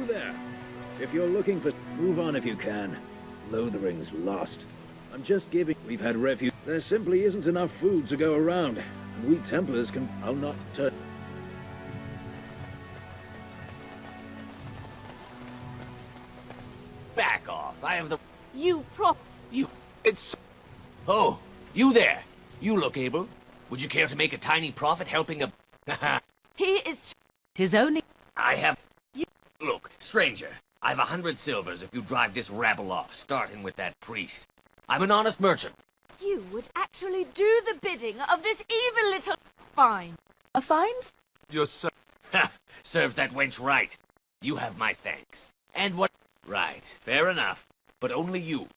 You there. If you're looking for... Move on if you can. Lothering's lost. I'm just giving... We've had refuge. There simply isn't enough food to go around. And we Templars can... I'll not turn... Back off. I have the... You It's... Oh, you there. You look able. Would you care to make a tiny profit helping a... He is... Tis only... I have... Look, stranger. I've 100 silvers if you drive this rabble off, starting with that priest. I'm an honest merchant. You would actually do the bidding of this evil little... Fine. A fine? You're so... Serves that wench right. You have my thanks. And what... Right, fair enough. But only you.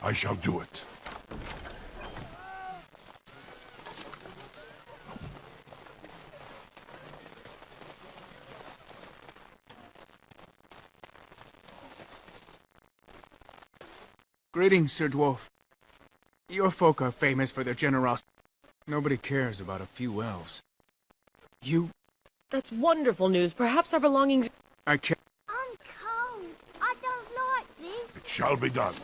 I shall do it. Greetings, Sir Dwarf. Your folk are famous for their generosity. Nobody cares about a few elves. You... That's wonderful news. Perhaps our belongings... I can't... I'm cold. I don't like this. It shall be done.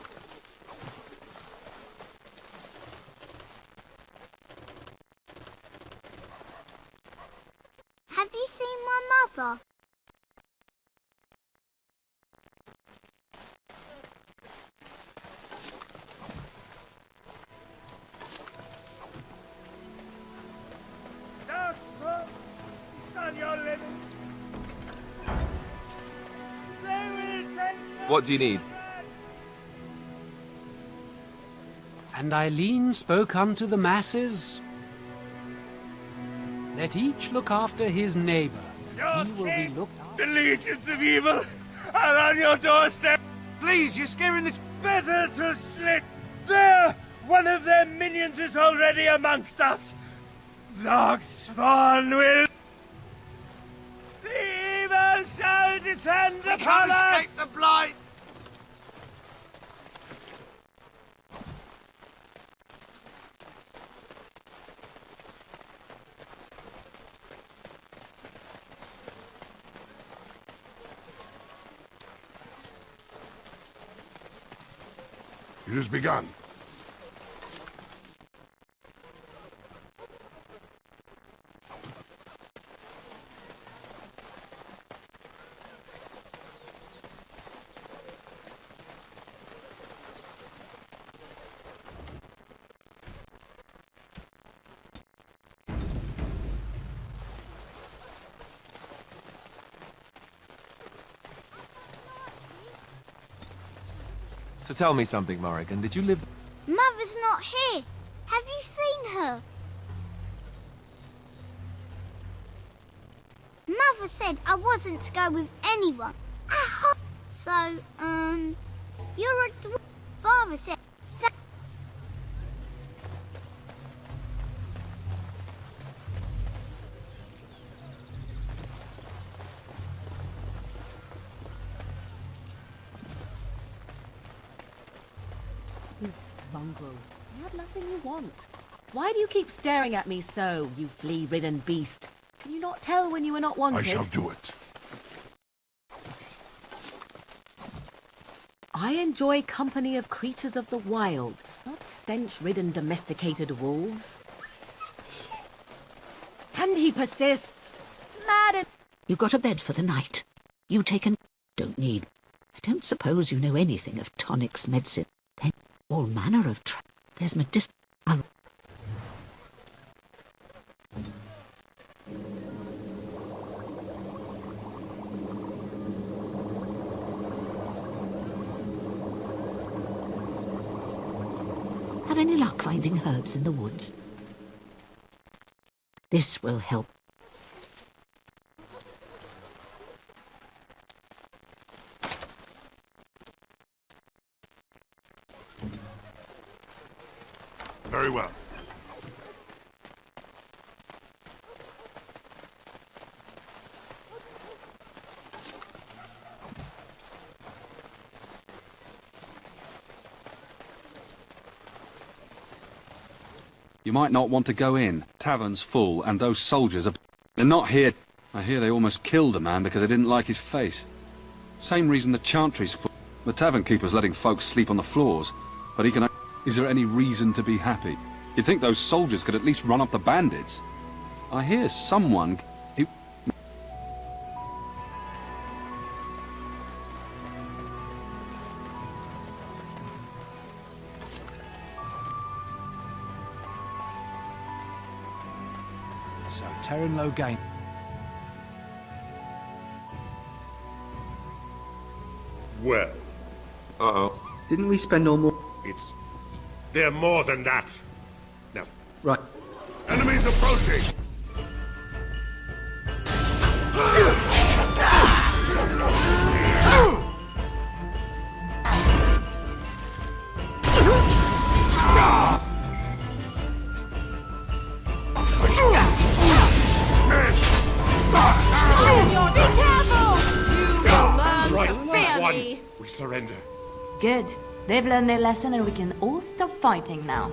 Have you seen my mother? What do you need? And Eileen spoke unto the masses, let each look after his neighbor. He will be looked after. The legions of evil are on your doorstep. Please, you're scaring the... Better to slit. There! One of their minions is already amongst us. Darkspawn will... The evil shall descend We upon can't us! escape the Blight! It has begun. So tell me something, Morrigan. Did you live... Mother's not here. Have you seen her? Mother said I wasn't to go with anyone. So, you're a dwarf. Father said... mongrel. I have nothing you want. Why do you keep staring at me so, you flea-ridden beast? Can you not tell when you are not wanted? I shall do it. I enjoy company of creatures of the wild, not stench-ridden domesticated wolves. And he persists. Mad and... You got a bed for the night. You take an... Don't need. I don't suppose you know anything of tonics, medicine. Then all manner of There's medicinal... Have any luck finding herbs in the woods? This will help. Very well. You might not want to go in. Tavern's full, and those soldiers are... They're not here. I hear they almost killed a man because they didn't like his face. Same reason the chantry's full. The tavern keeper's letting folks sleep on the floors, but he can... Is there any reason to be happy? You'd think those soldiers could at least run up the bandits. I hear someone... who... So, Terran Loghain. Well, Uh-oh. Didn't we spend all more... it's... They're more than that. Now, Right. enemies approaching! We surrender. Good. They've learned their lesson and we can all stop fighting now.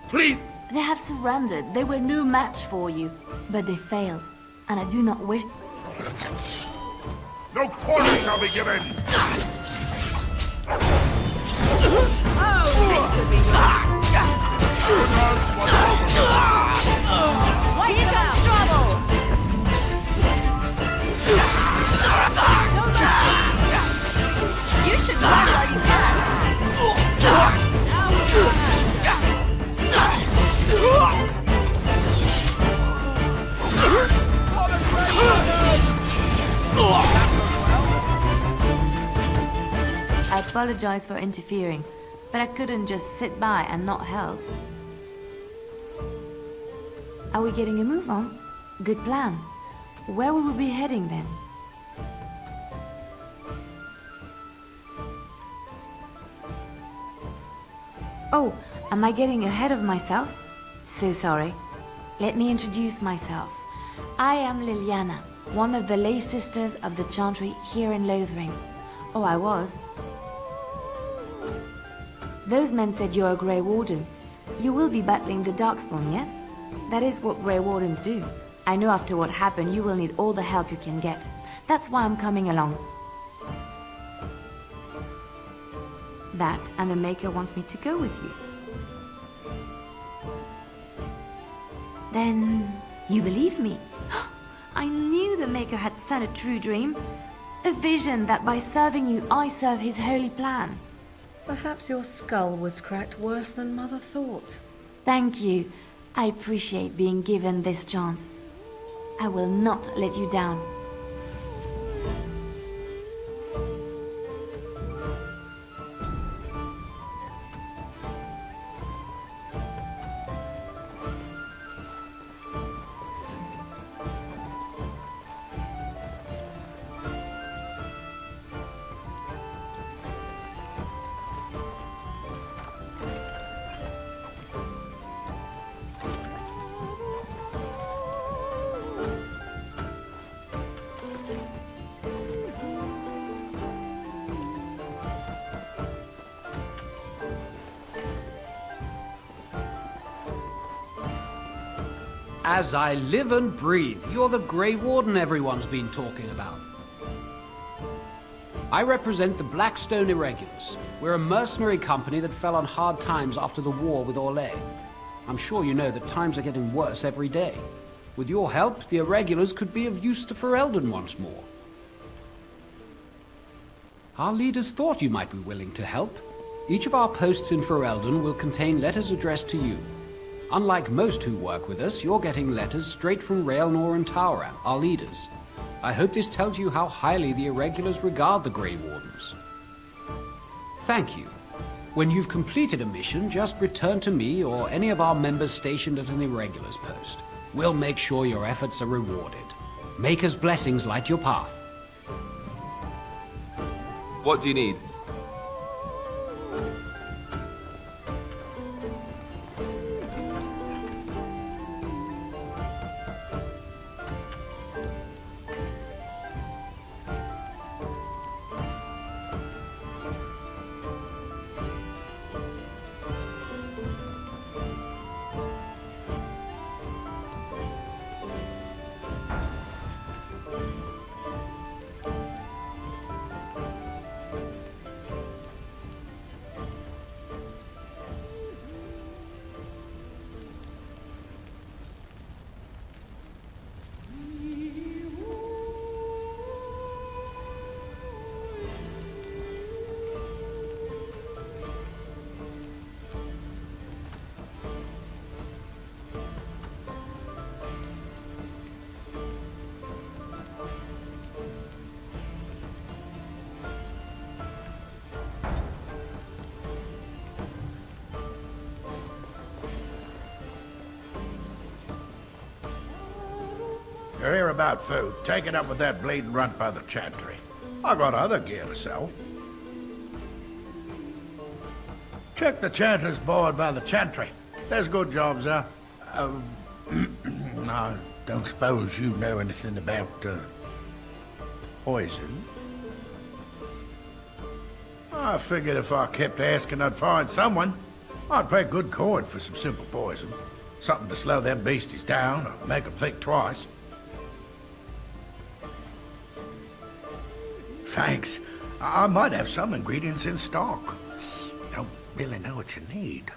Please! They have surrendered. They were no match for you. But they failed. And I do not wish... No quarter shall be given! Here comes trouble! You should run while you I apologize for interfering, but I couldn't just sit by and not help. Are we getting a move on? Good plan. Where will we be heading then? Oh, am I getting ahead of myself? So sorry. Let me introduce myself. I am Leilana, one of the lay sisters of the Chantry here in Lothering. Oh, I was. Those men said you're a Grey Warden. You will be battling the Darkspawn, yes? That is what Grey Wardens do. I know after what happened you will need all the help you can get. That's why I'm coming along. That and the Maker wants me to go with you. Then you believe me? I knew the Maker had sent a true dream. A vision that by serving you I serve his holy plan. Perhaps your skull was cracked worse than Mother thought. Thank you. I appreciate being given this chance. I will not let you down. As I live and breathe, you're the Grey Warden everyone's been talking about. I represent the Blackstone Irregulars. We're a mercenary company that fell on hard times after the war with Orlais. I'm sure you know that times are getting worse every day. With your help, the Irregulars could be of use to Ferelden once more. Our leaders thought you might be willing to help. Each of our posts in Ferelden will contain letters addressed to you. Unlike most who work with us, you're getting letters straight from Raelnor and Tauran, our leaders. I hope this tells you how highly the Irregulars regard the Grey Wardens. Thank you. When you've completed a mission, just return to me or any of our members stationed at an Irregulars post. We'll make sure your efforts are rewarded. Maker's blessings light your path. What do you need? You're here about food. Take it up with that bleeding runt by the chantry. I got other gear to sell. Check the chanter's board by the chantry. There's good jobs there. I don't suppose you know anything about, poison? I figured if I kept asking, I'd find someone. I'd pay good coin for some simple poison. Something to slow them beasties down or make them think twice. Thanks. I might have some ingredients in stock. Don't really know what you need.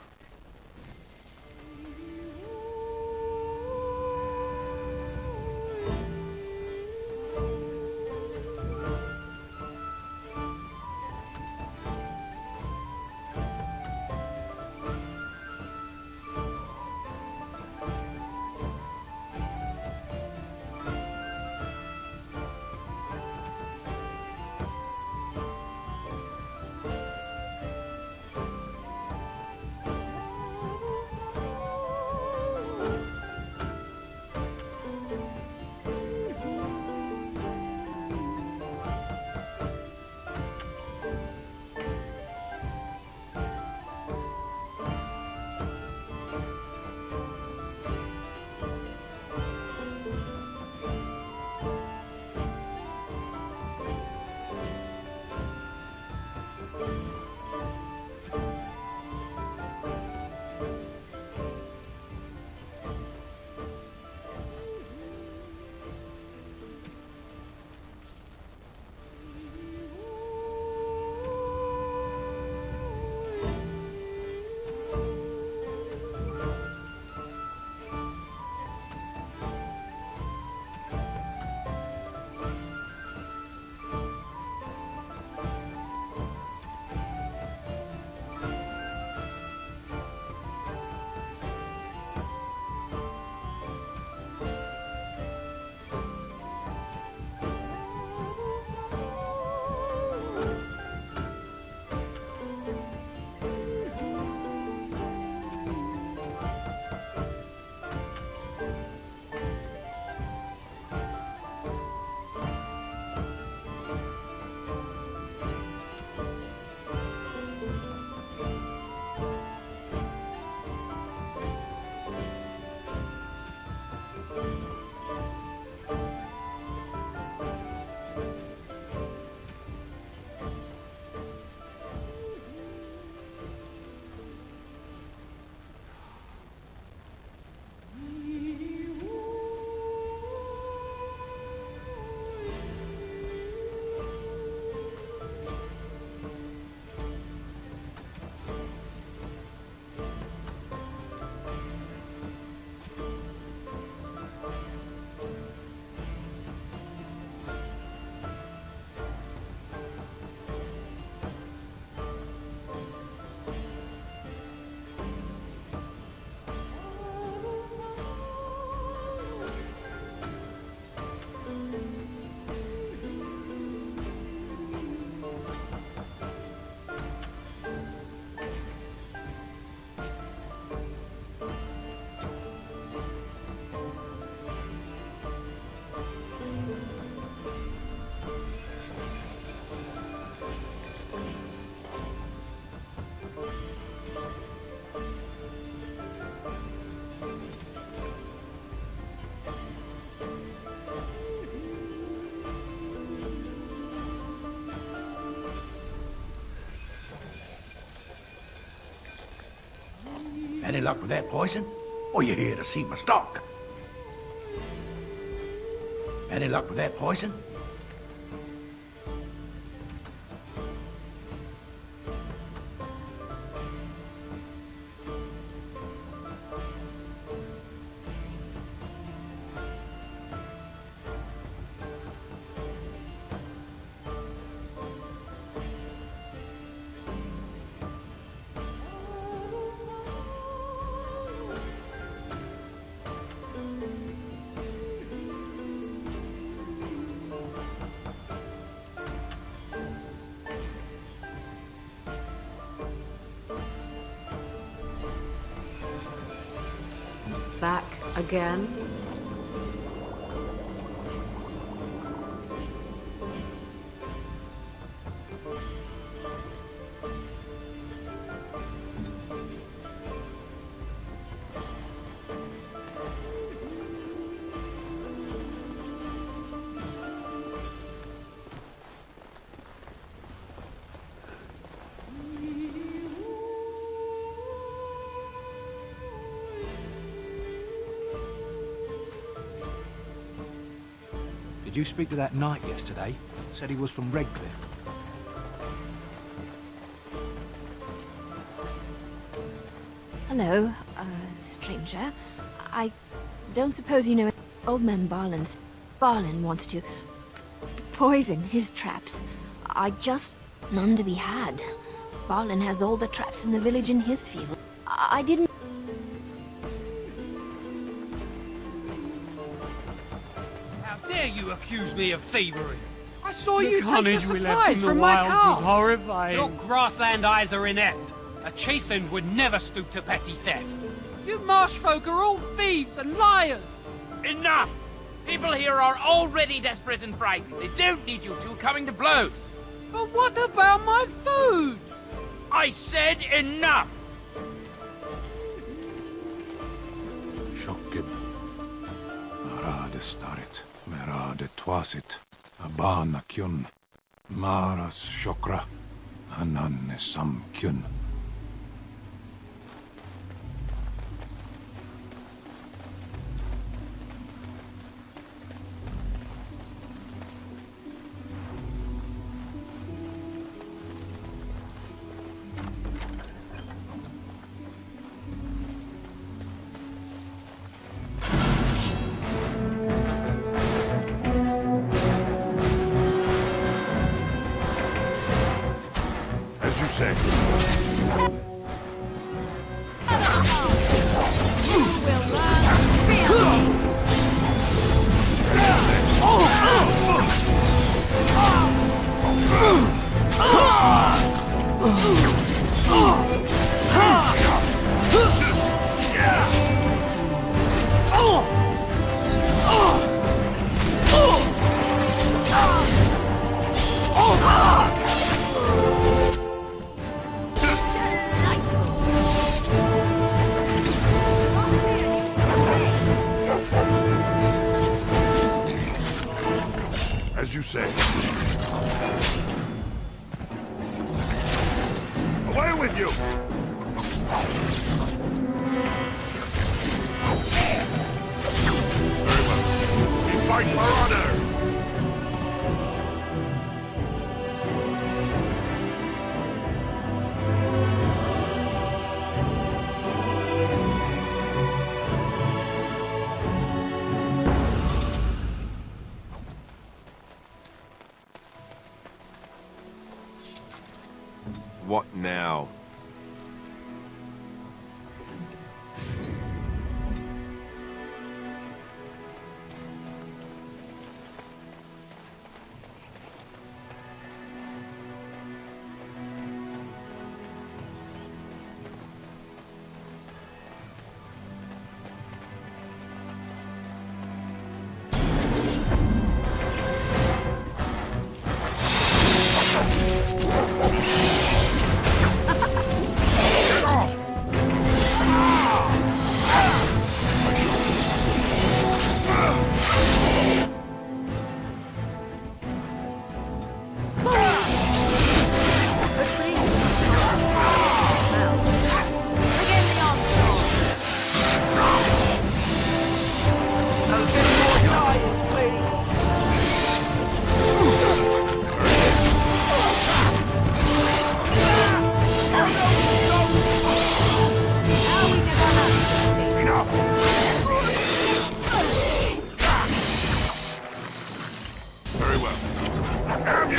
Any luck with that poison? Or you here to see my stock? Any luck with that poison? Back again? Did you speak to that knight yesterday? Said he was from Redcliffe. Hello, stranger. I don't suppose you know old man Barlin's. Barlin wants to poison his traps. None to be had. Barlin has all the traps in the village in his field. I didn't... How dare you accuse me of thievery? I saw The you take the carnage we left supplies in the from my wilds car. was horrifying. Your grassland eyes are inept. A chastened would never stoop to petty theft. You marsh folk are all thieves and liars. Enough! People here are already desperate and frightened. They don't need you two coming to blows. But what about my food? I said enough! Shocked. Arade starit, merade twasit, abana kyun, maras shokra, ananne sam kyun. As you say. As you say. Away with you! Very well. We fight for honor! What now? Damn you!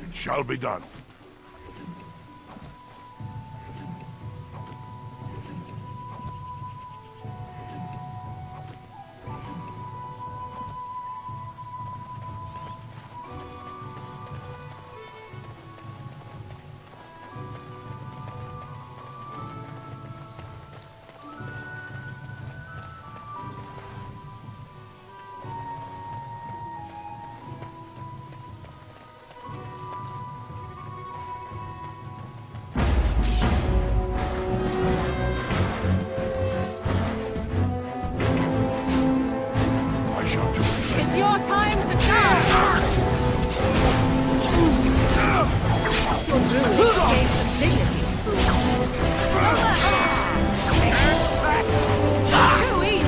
It shall be done. It's your time to shine! Your druid gained some dignity, fool. Too easy!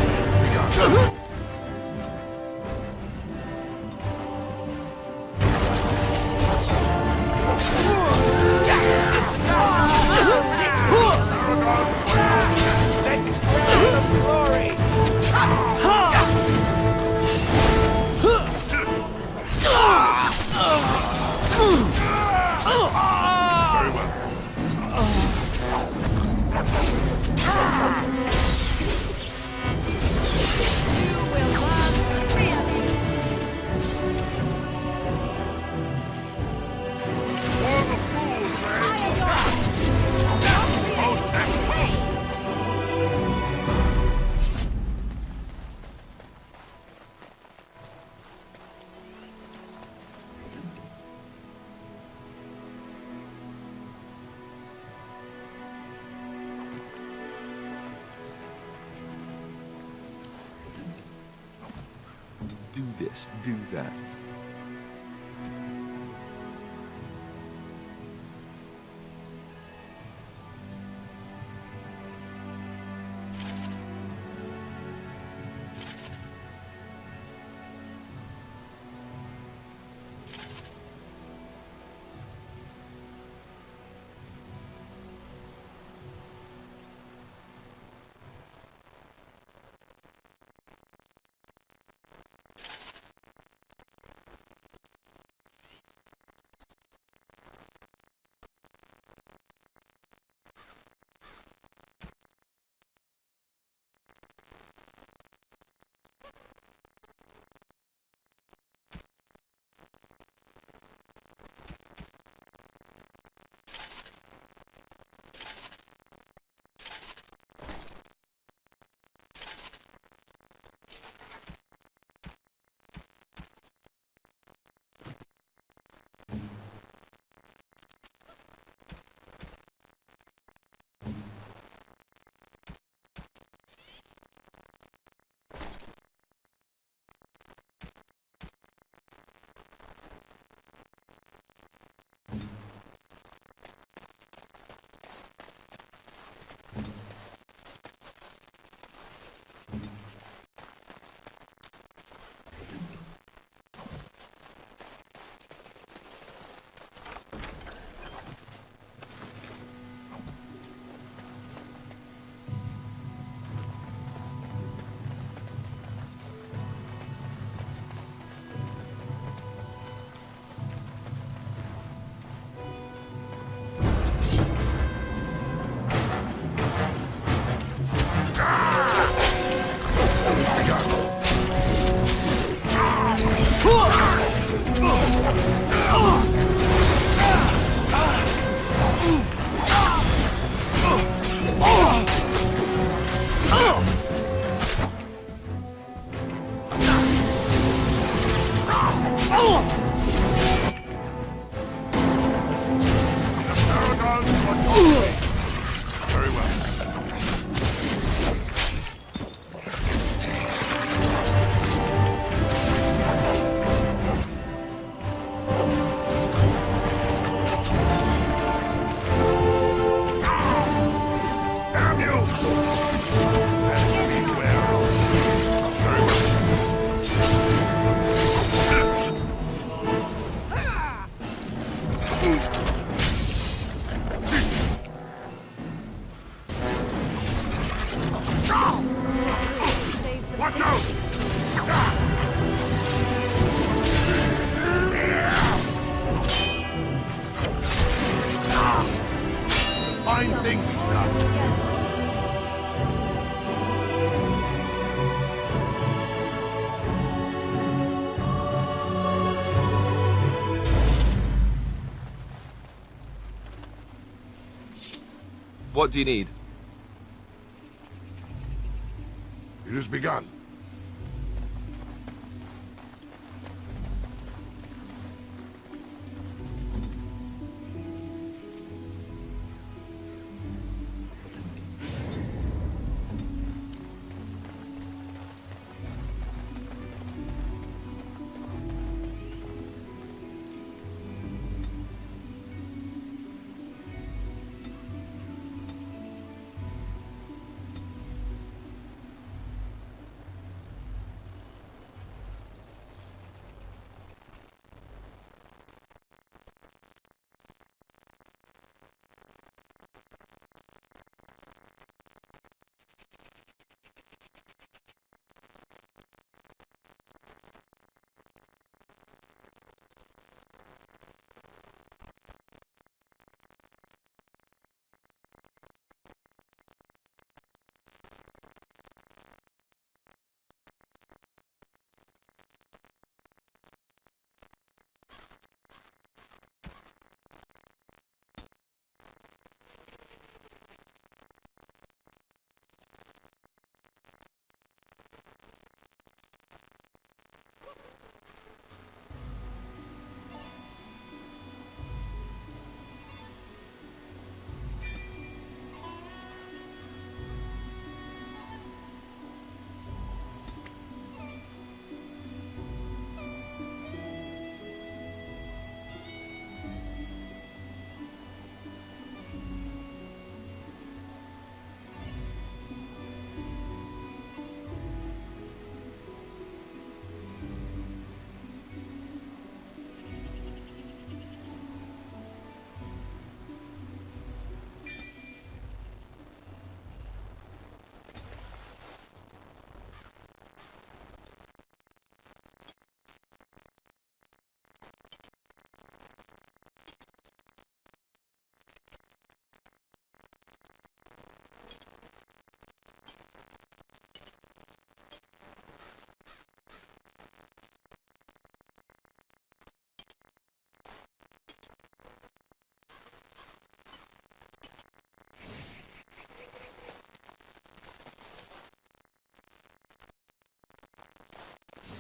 Do this, do that. fine thing he's done. What do you need? It has begun.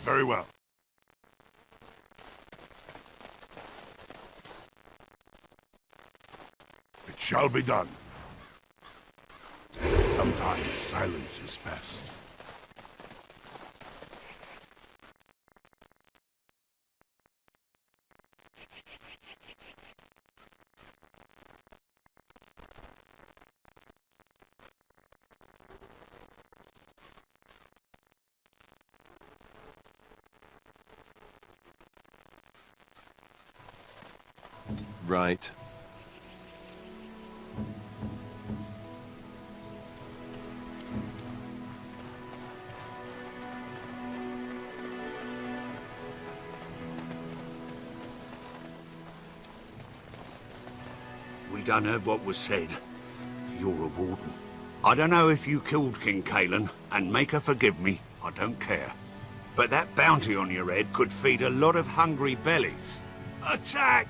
Very well. It shall be done. Sometimes silence is best. Right. We done heard what was said. You're a warden. I don't know if you killed King Cailan, and make her forgive me, I don't care. But that bounty on your head could feed a lot of hungry bellies. Attack!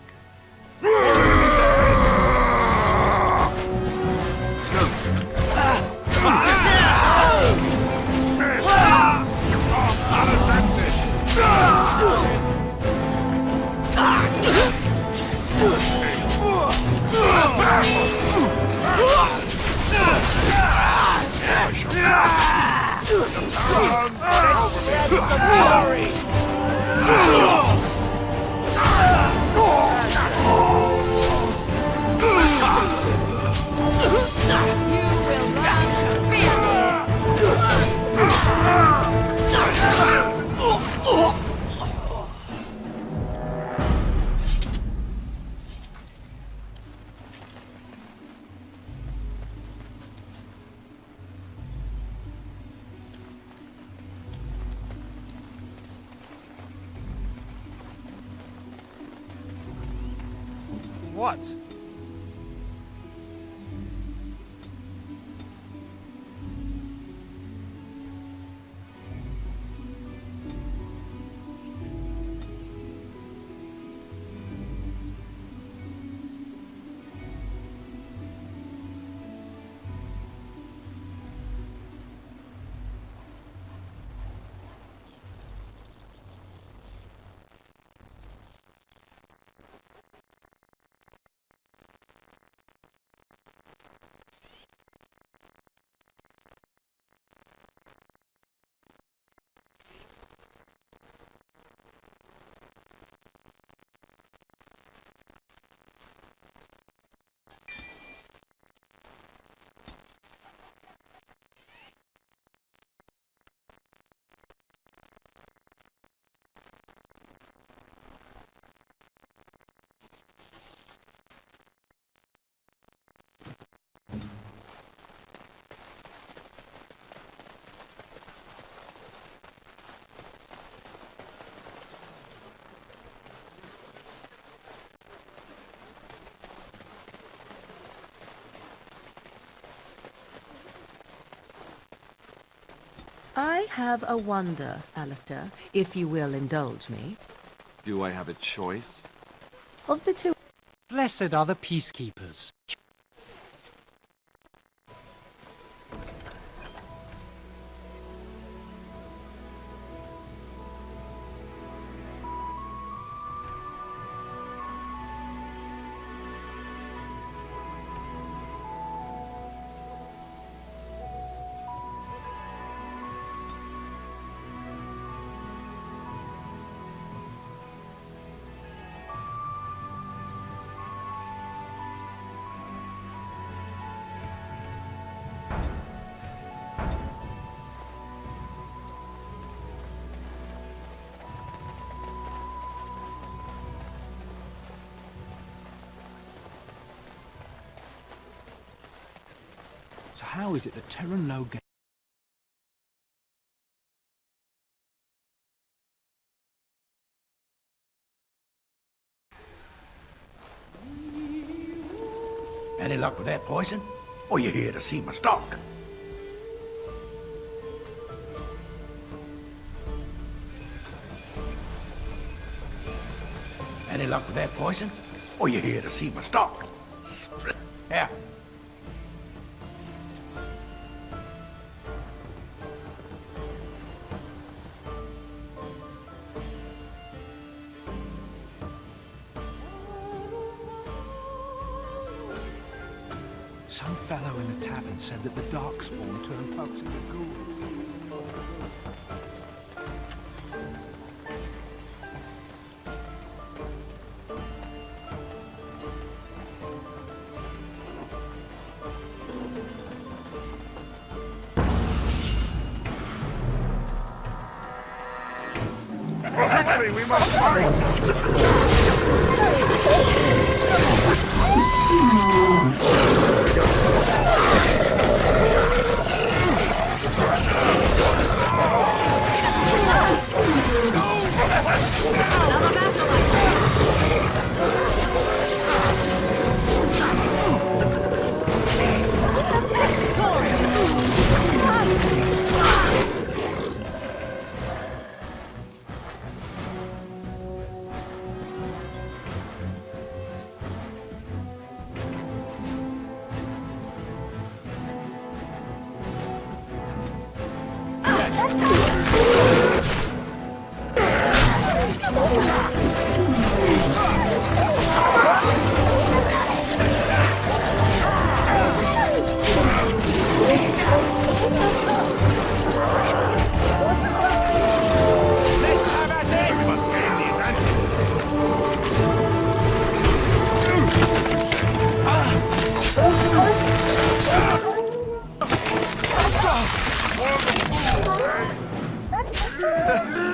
What? I have a wonder, Alistair, if you will indulge me. Do I have a choice? Of the two... Blessed are the peacekeepers. So how is it that Terran Loghain... Any luck with that poison? Or you here to see my stock? Any luck with that poison? Or you here to see my stock? Yeah. Some fellow in the tavern said that the Darkspawn turned folks into ghouls. Quickly, we must hurry!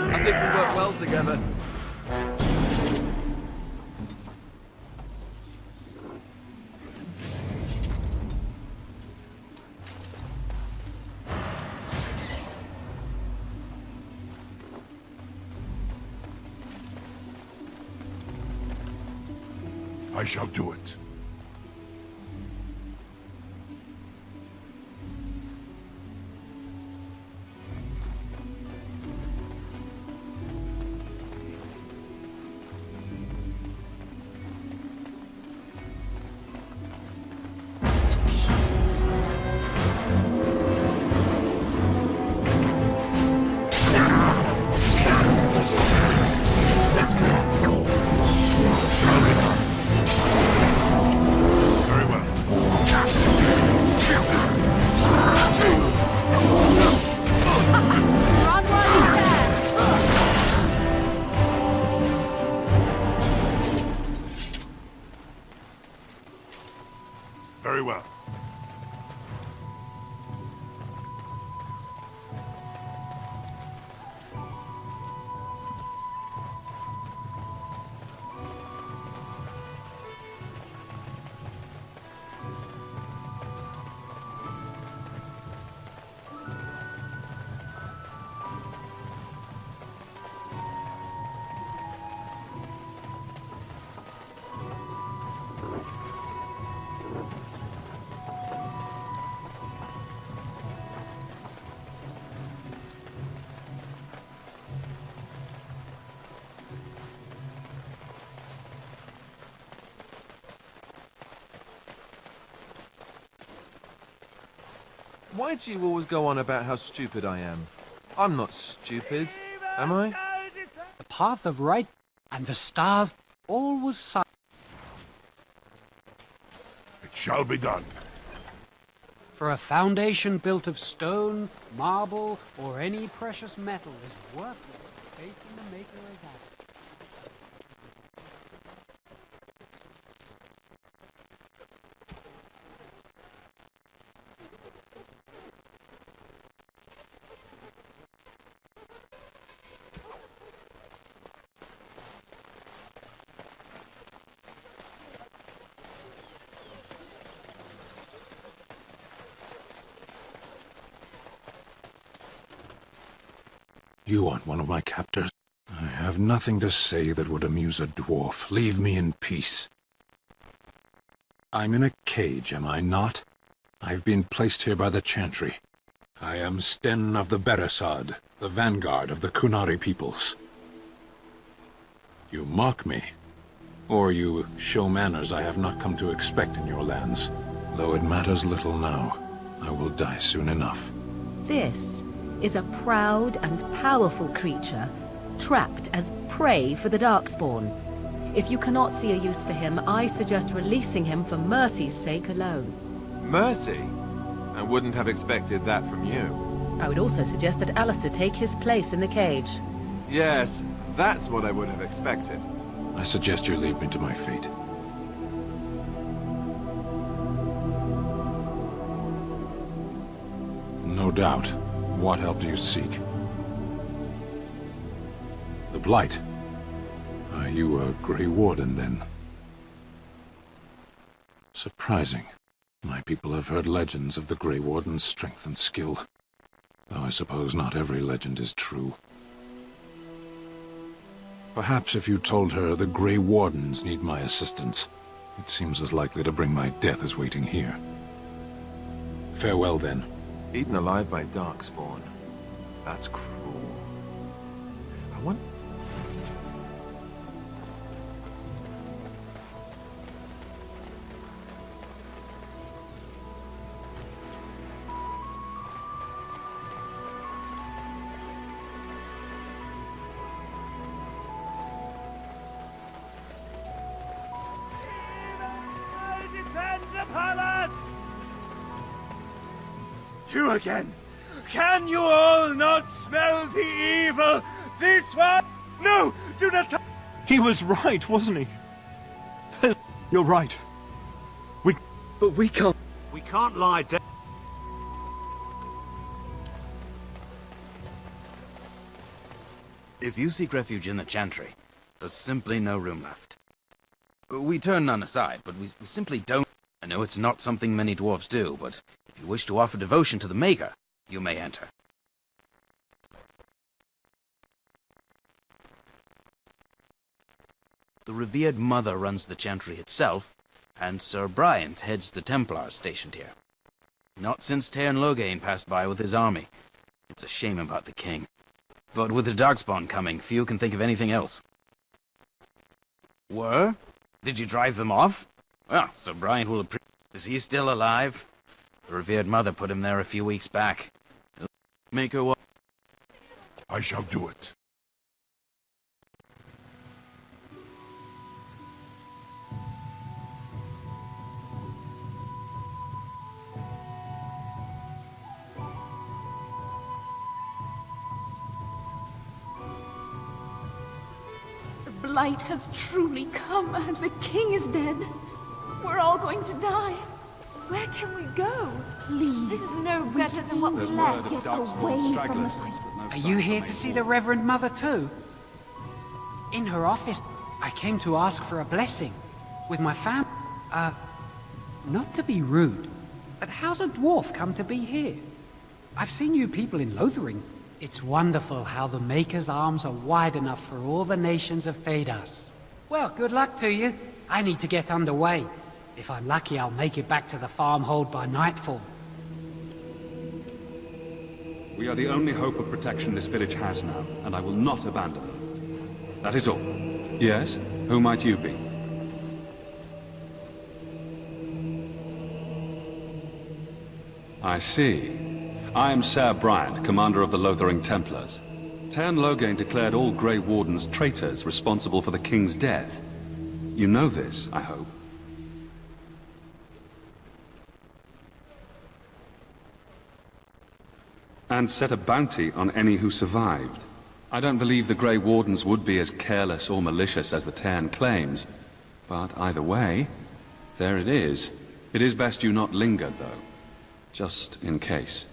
I think we work well together. I shall do it. Very well. Why do you always go on about how stupid I am? I'm not stupid, am I? The path of right and the stars always silent. It shall be done. For a foundation built of stone, marble, or any precious metal is worthless. Faith in the Maker is out. You aren't one of my captors. I have nothing to say that would amuse a dwarf. Leave me in peace. I'm in a cage, am I not? I've been placed here by the Chantry. I am Sten of the Beresod, the vanguard of the Quinari peoples. You mock me, or you show manners I have not come to expect in your lands. Though it matters little now, I will die soon enough. This is a proud and powerful creature, trapped as prey for the Darkspawn. If you cannot see a use for him, I suggest releasing him for mercy's sake alone. Mercy? I wouldn't have expected that from you. I would also suggest that Alistair take his place in the cage. Yes, that's what I would have expected. I suggest you leave me to my fate. No doubt. What help do you seek? The Blight. Are you a Grey Warden, then? Surprising. My people have heard legends of the Grey Warden's strength and skill. Though I suppose not every legend is true. Perhaps if you told her the Grey Wardens need my assistance, it seems as likely to bring my death as waiting here. Farewell, then. Eaten alive by Darkspawn. That's cruel. I want... You again! Can you all not smell the evil? This one? No! Do not... He was right, wasn't he? You're right. But we can't... We can't lie down. If you seek refuge in the Chantry, there's simply no room left. We turn none aside, but we simply don't. I know it's not something many dwarves do, but if you wish to offer devotion to the Maker, you may enter. The revered Mother runs the Chantry itself, and Sir Bryant heads the Templars stationed here. Not since Loghain passed by with his army. It's a shame about the king. But with the Darkspawn coming, few can think of anything else. Were? Did you drive them off? Well, Sir Bryant will appreciate. Is he still alive? The revered Mother put him there a few weeks back. Make her what? I shall do it. The Blight has truly come, and the king is dead. We're all going to die. Where can we go? Please. This is no better than what we left. Get away from the light. Are you here to see the Reverend Mother too? In her office, I came to ask for a blessing. With my family. Not to be rude, but how's a dwarf come to be here? I've seen you people in Lothering. It's wonderful how the Maker's arms are wide enough for all the nations of Phaedas. Well, good luck to you. I need to get underway. If I'm lucky, I'll make it back to the farmhold by nightfall. We are the only hope of protection this village has now, and I will not abandon them. That is all. Yes? Who might you be? I see. I am Ser Bryant, commander of the Lothering Templars. Sten Loghain declared all Grey Wardens traitors responsible for the king's death. You know this, I hope. And set a bounty on any who survived. I don't believe the Grey Wardens would be as careless or malicious as the Tern claims. But either way, there it is. It is best you not linger, though. Just in case.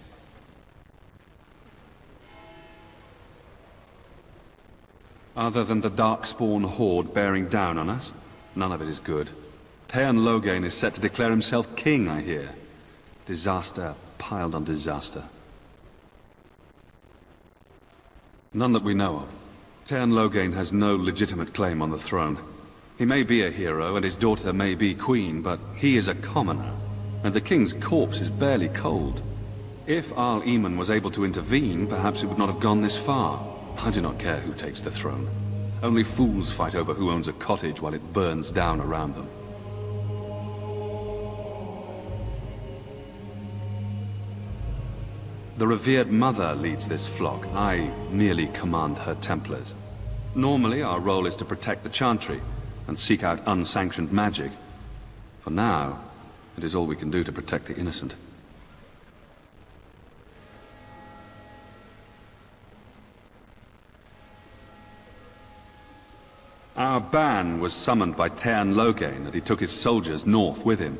Other than the Darkspawn horde bearing down on us, none of it is good. Sten Loghain is set to declare himself king, I hear. Disaster piled on disaster. None that we know of. Sten Loghain has no legitimate claim on the throne. He may be a hero, and his daughter may be queen, but he is a commoner, and the king's corpse is barely cold. If Arl Eamon was able to intervene, perhaps it would not have gone this far. I do not care who takes the throne. Only fools fight over who owns a cottage while it burns down around them. The revered mother leads this flock. I merely command her Templars. Normally, our role is to protect the Chantry and seek out unsanctioned magic. For now, it is all we can do to protect the innocent. Our ban was summoned by Sten Loghain, and he took his soldiers north with him.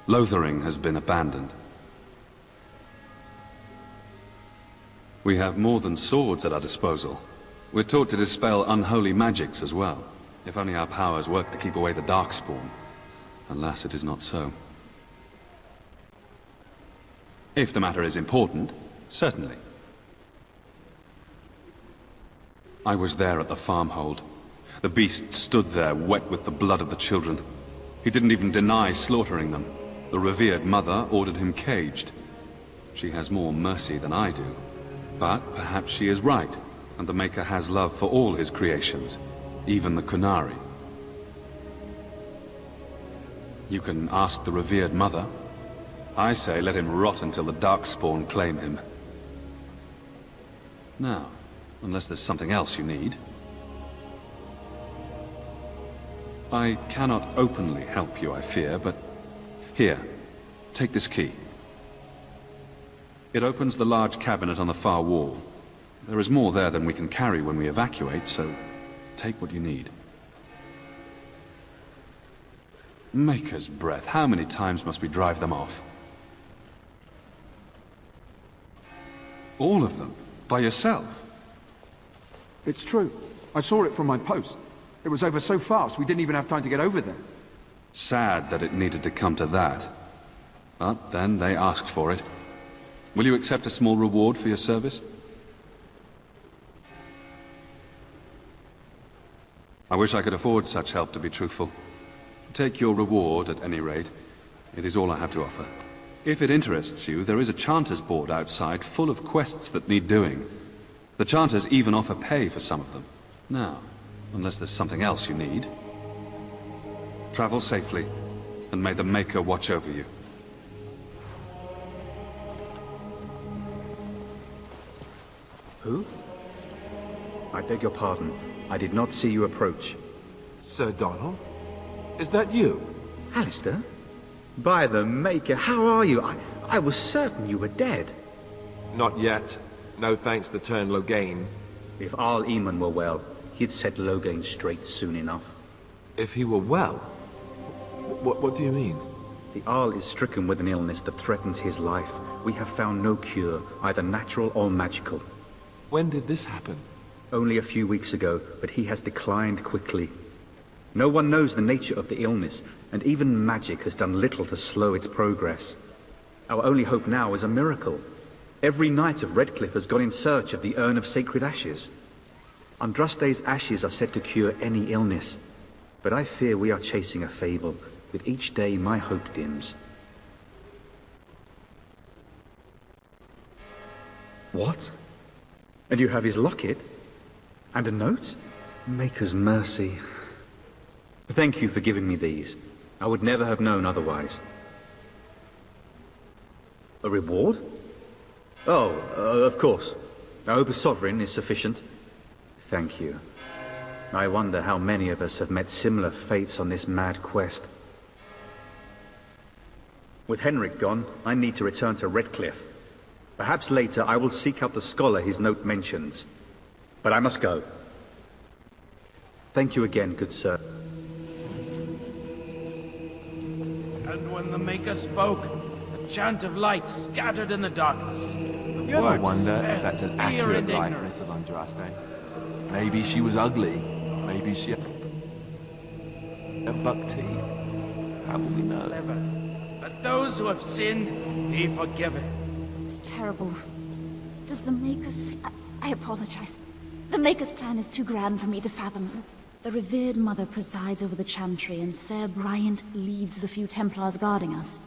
Lothering has been abandoned. We have more than swords at our disposal. We're taught to dispel unholy magics as well. If only our powers work to keep away the Darkspawn. Alas, it is not so. If the matter is important, certainly. I was there at the farmhold. The beast stood there, wet with the blood of the children. He didn't even deny slaughtering them. The revered mother ordered him caged. She has more mercy than I do. But perhaps she is right, and the Maker has love for all his creations, even the Quinari. You can ask the revered mother. I say let him rot until the Darkspawn claim him. Now, unless there's something else you need. I cannot openly help you, I fear, but here, take this key. It opens the large cabinet on the far wall. There is more there than we can carry when we evacuate, so take what you need. Maker's breath, how many times must we drive them off? All of them? By yourself? It's true. I saw it from my post. It was over so fast, we didn't even have time to get over there. Sad that it needed to come to that. But then they asked for it. Will you accept a small reward for your service? I wish I could afford such help, to be truthful. Take your reward, at any rate. It is all I have to offer. If it interests you, there is a Chanter's board outside full of quests that need doing. The Chanters even offer pay for some of them. Now, unless there's something else you need. Travel safely, and may the Maker watch over you. Who? I beg your pardon. I did not see you approach. Sir Donald? Is that you? Alistair? By the Maker, how are you? I was certain you were dead. Not yet. No thanks to Sten Loghain. If Arl Eamon were well, he'd set Loghain straight soon enough. If he were well? What do you mean? The Arl is stricken with an illness that threatens his life. We have found no cure, either natural or magical. When did this happen? Only a few weeks ago, but he has declined quickly. No one knows the nature of the illness, and even magic has done little to slow its progress. Our only hope now is a miracle. Every knight of Redcliffe has gone in search of the Urn of Sacred Ashes. Andraste's ashes are said to cure any illness, but I fear we are chasing a fable. With each day, my hope dims. What? And you have his locket? And a note? Maker's mercy. Thank you for giving me these. I would never have known otherwise. A reward? Oh, of course. I hope a sovereign is sufficient. Thank you. I wonder how many of us have met similar fates on this mad quest. With Henrik gone, I need to return to Redcliffe. Perhaps later I will seek out the scholar his note mentions. But I must go. Thank you again, good sir. And when the Maker spoke, a chant of light scattered in the darkness. You ever wonder if that's an accurate likeness of Andraste? Maybe she was ugly. Maybe she had buck teeth. How will we know? Let those who have sinned be forgiven. It's terrible. Does the Maker's... I apologize. The Maker's plan is too grand for me to fathom. The revered mother presides over the chantry, and Sir Bryant leads the few Templars guarding us.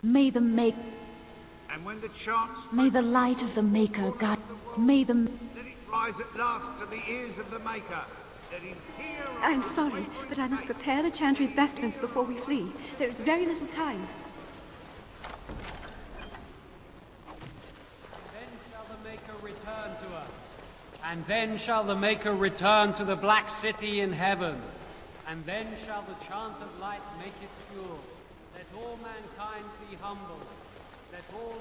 May the And when the chants May the light of the Maker guide... May the... let it rise at last to the ears of the Maker. Let him hear... I'm sorry, but I must prepare the chantry's vestments before we flee. There is very little time. Return to us. And then shall the Maker return to the Black City in heaven. And then shall the chant of light make it pure. Let all mankind be humble. Let all...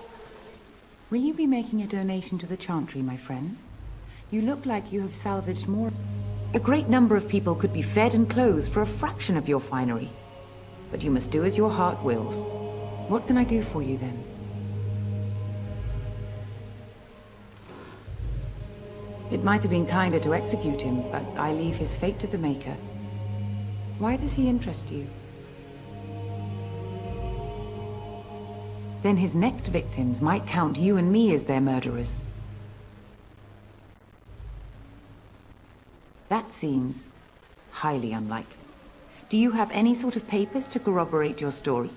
Will you be making a donation to the Chantry, my friend? You look like you have salvaged more... A great number of people could be fed and clothed for a fraction of your finery. But you must do as your heart wills. What can I do for you, then? It might have been kinder to execute him, but I leave his fate to the Maker. Why does he interest you? Then his next victims might count you and me as their murderers. That seems highly unlikely. Do you have any sort of papers to corroborate your story?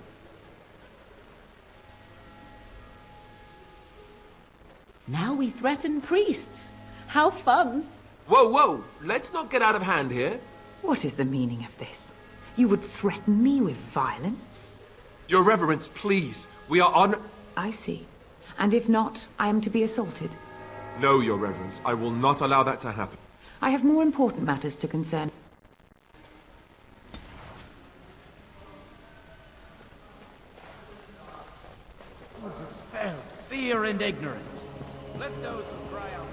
Now we threaten priests. How fun! Whoa, whoa! Let's not get out of hand here. What is the meaning of this? You would threaten me with violence? Your Reverence, please. We are on... I see. And if not, I am to be assaulted? No, Your Reverence. I will not allow that to happen. I have more important matters to concern. Despair, fear, and ignorance. Let those who cry out...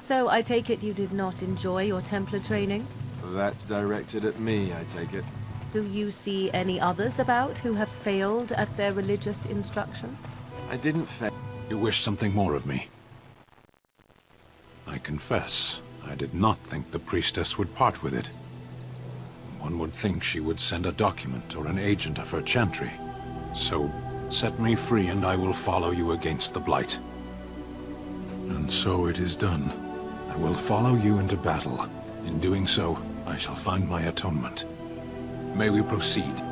So I take it you did not enjoy your Templar training? That's directed at me, I take it. Do you see any others about who have failed at their religious instruction? I didn't fail. You wish something more of me? I confess, I did not think the priestess would part with it. One would think she would send a document or an agent of her chantry. So, set me free and I will follow you against the Blight. And so it is done. I will follow you into battle. In doing so, I shall find my atonement. May we proceed?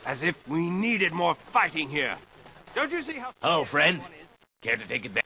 As if we needed more fighting here. Don't you see how... Oh, friend. Care to take advantage?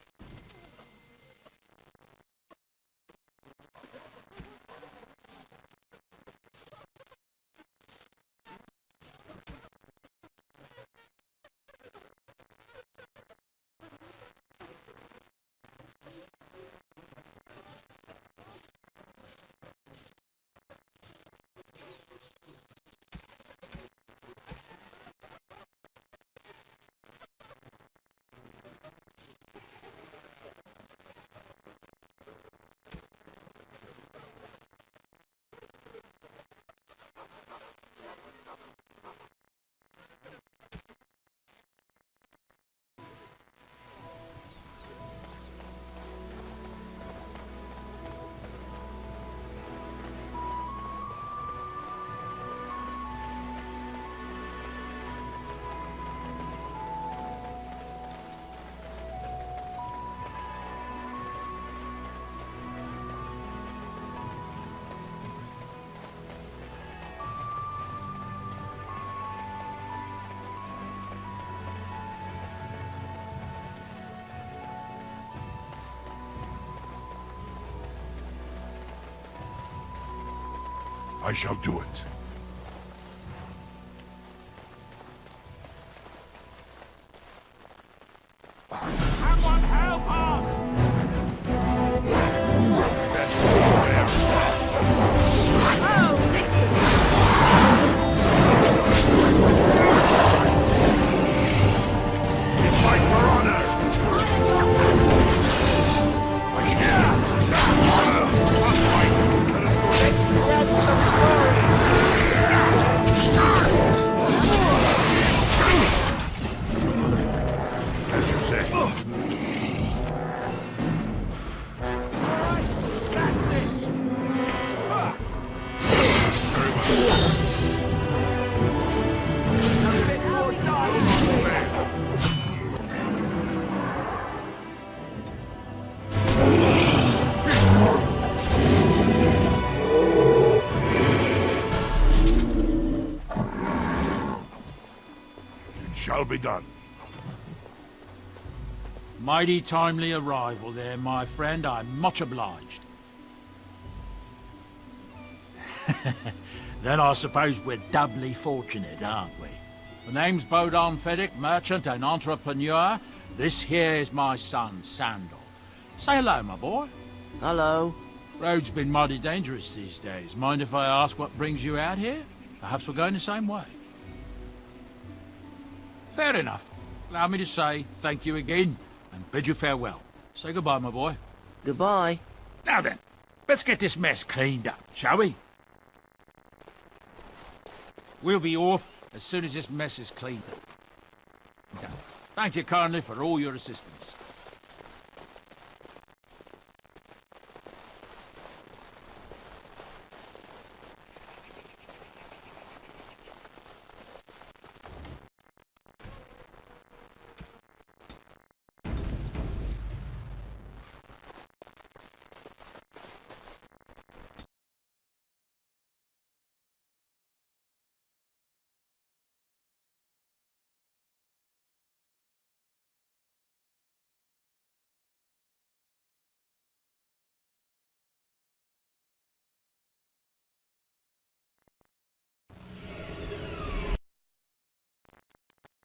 I shall do it. Someone help us! Fight for honor! As you say. Shall be done. Mighty timely arrival there, my friend. I'm much obliged. Then I suppose we're doubly fortunate, aren't we? The name's Bodon Feddick, merchant and entrepreneur. This here is my son, Sandal. Say hello, my boy. Hello. Road's been mighty dangerous these days. Mind if I ask what brings you out here? Perhaps we're going the same way. Fair enough. Allow me to say thank you again and bid you farewell. Say goodbye, my boy. Goodbye. Now then, let's get this mess cleaned up, shall we? We'll be off as soon as this mess is cleaned up. Thank you kindly for all your assistance.